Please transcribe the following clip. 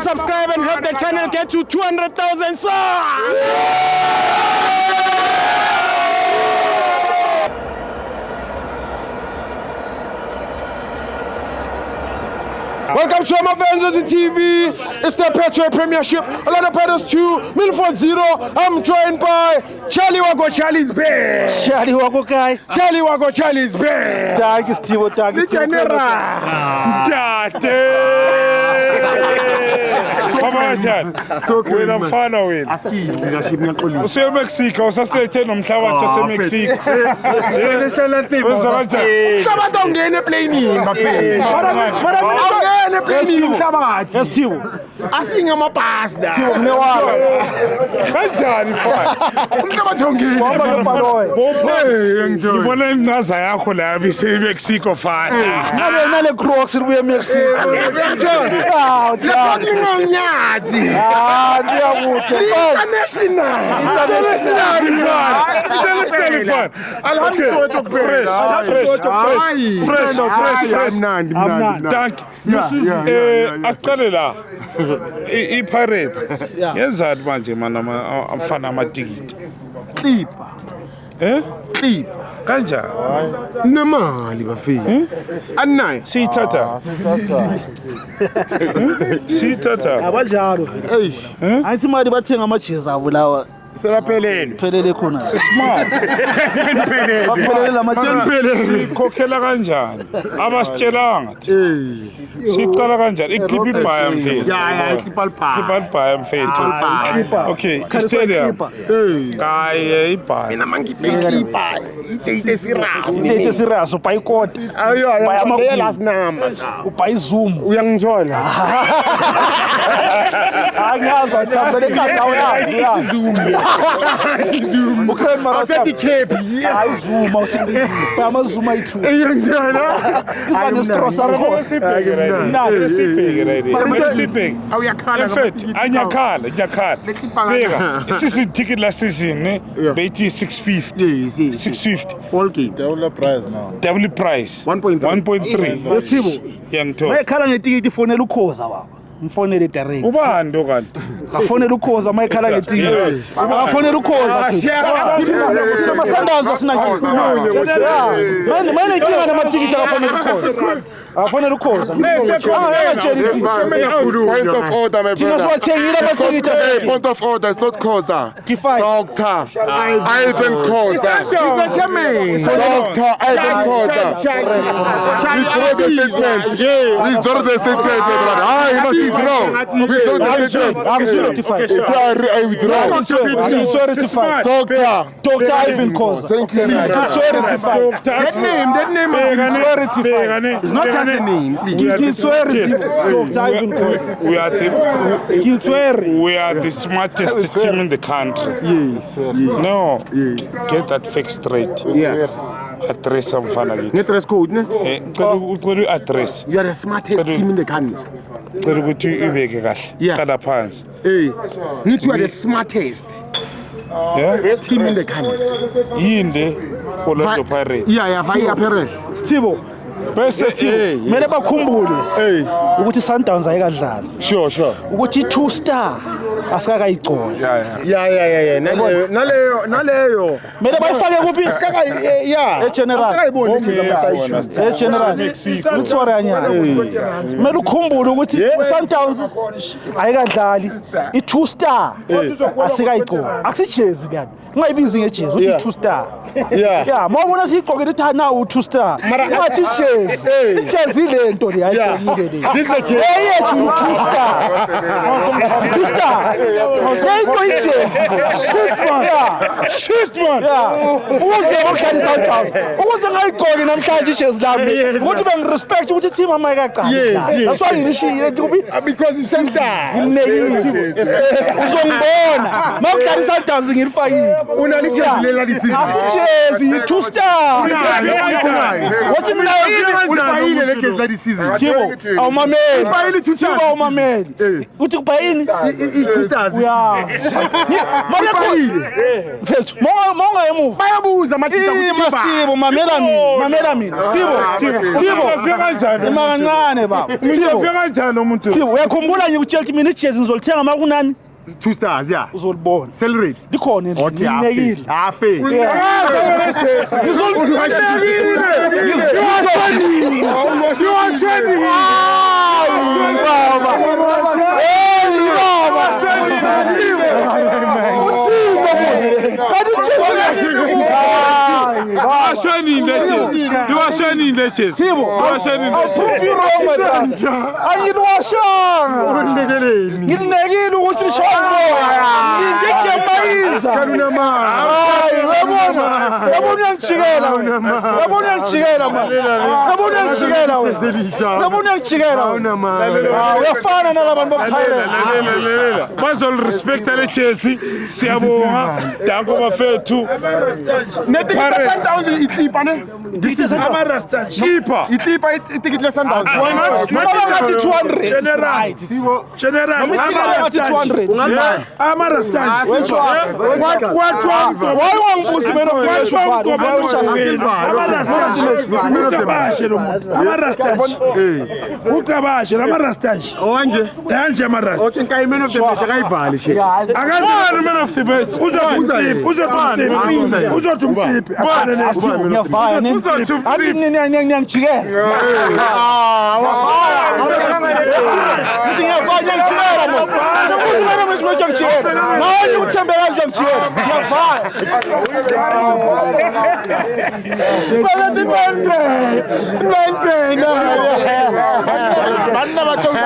subscribe and help the channel get to 200,000 subs. Welcome to my fans on the TV. It's the Petro Premiership. A lot of Petros 2, Milford 0. I'm joined by Charlie Wago, Charlie's bad. Charlie Wago guy. Charlie Wago, Charlie's bad. Tag is Tivo, tag is So wena mfana wena Askies leadership ngiyaqolisa. Use Mexico usastrethe nomhlabathi wase Mexico. Wenza kanjani? Mhlabathi awungene eplane bafethu. Awungene eplane mhlabathi. Yes Tivo. Asingamapasta. Tivo kunewala. Kanjani mfana? Umhlabathi awungene. Hamba ngepaloy. Ngiyangjoy. Ngibona incaza yakho la bise Mexico fana. Nale Crocs libuye Mexico. Ah, Nyathi. Ndiyakude. International fun. Alhamdulillah Fresh. Thank you. Asiqale la. I-Pirates. Yenzani manje mana amfana amatikiti? Clipper. Clipper. Kanjani? Nemali bafethu. Anayi. Siyithatha. Abanjalo. Eish. Ayithi mali bathenga amajezi abo lawa. Sebaphelele. Phelele khona. Smart. Baphelele lamajezi. Sikhokhela kanjani? Abasitshelanga thi. Siqala kanjani? Ikhipha ibhaya mfethu. Ya ikhipha Ikhipha libhaya. ibhaya mfethu. Okay, stadium. Hayi ibhaya. Mina mangithi ikhipha. Idate serious. Idate serious ubhayi ikota. Baya ama last number. Ubhayi zoom. Uyangithola. Angazi wathambele kazawo yazi. Zoom. Zoom. Ukhona mara Asethi cap. Hayi zoom awusindi. Bama zoom ayi2. Uyangithola. Isane strosa Ngibona sibheke right now. Sibheke right now. Sibheke. Awuyakhala. Mfethu anyakhala. Beka. Isisi ticket la season ne bethi 650. 650. All game. Double price now. Double price. 1.3. Yangithola. Mayekhala ngetikiti fonela ukhoza baba. Mfonele direct. Ubani ndo kanti? Kafonela ukhoza mayekhala ngetikiti. Akafonela ukhoza. Sina masandazo asinakho. Manje inkinga namatikiti akafonela ukhoza. Akafonela ukhoza. Angayatshela Point of order, my thina brother. siwathengile amatikiti Hey, point of order, it's not Khoza. Define. Dr. Ivan Khoza. Dr. Ivan Khoza. We draw the statement, my brother. Ah, you must withdraw. We draw the statement. I'm sure notified. I withdraw. Dr. Ivan Khoza. Thank you. That name is not just a name. He's Dr. Ivan Khoza. We are the smartest team in the country. Yes. No, get that fake straight. Address mfana kithi. Dress code, ne? Ucela address. You are the smartest team in the country. Cela ukuthi ibeke kahle. Qala phansi. Hey, you are the smartest team in the country. Yinde Orlando Pirates. Yeah, via apparel. Stibo. Bese Mele bakhumbule ukuthi Sundowns ayikadlala. Sure. Ukuthi 2 star asikakayigcola. Yeah. Naleyo. Mele bayifake kuphi? General. General. Utsware anyana. Mele ukhumbule ukuthi Sundowns ayikadlali. I2 star asikayigcola. Akusijezi kanti. Ungayibizi ngejezi uthi 2 star. Yeah, mawubona siyigqokile ethi nawu 2 star. Ungathi jezi. Ijezi lento le ayigqokile le. Eyethu 2 star. 2 star. Ayikho ijezi. Shit man. Uze ngokudlala Sundowns. Ukuze ngayigqoki namhlanje ijezi lami. Ukuthi bengirespect ukuthi team ama ikaqala. That's why ngilishiyile Because it's Sundowns. ngilekile. Uzongibona. Mawudlala Sundowns ngilifakile. Asijezi 2 stars. Wathi mina Thibo awumameli. Thibo awumameli. Uthi kubayini? I2 stars. Uyazi. Mfethu, monga emuva. Bayabuza mathita Thibo mamela mina. Thibo. Ima kancane baba. Thibo uyakhumbula nje ukutshela mina ijezi ngizolithenga makunani? 2 stars, yeah. Uzolibona. Celebrate. Likhona endlini. Nginekile. Afe. Ngilinekile ukuthi lishongo. Ngikemayiza. Yabona uyangijikela wena. Yabona uyangijikela wena. Uyafana nalabantu bomthayela. Bazolrespecta le Chelsea. Siyabonga. Danko bafethu. Itlipa ne? This is Amarasta. Keeper. Itlipa itikiti le Sundowns. Why not? ngathi 200. General. Ngathi 200. Amarasta. Why wangibuza mina ukabashe lamarastanje Owanje. yanje amarasta Okay, nkai man of the match akayivali she. akazibani man of the best uzothi umthiphi ngiyafaya athi niyangijikela nawe uthembeka nje ngijikela ngiyafaya bathi banna bathola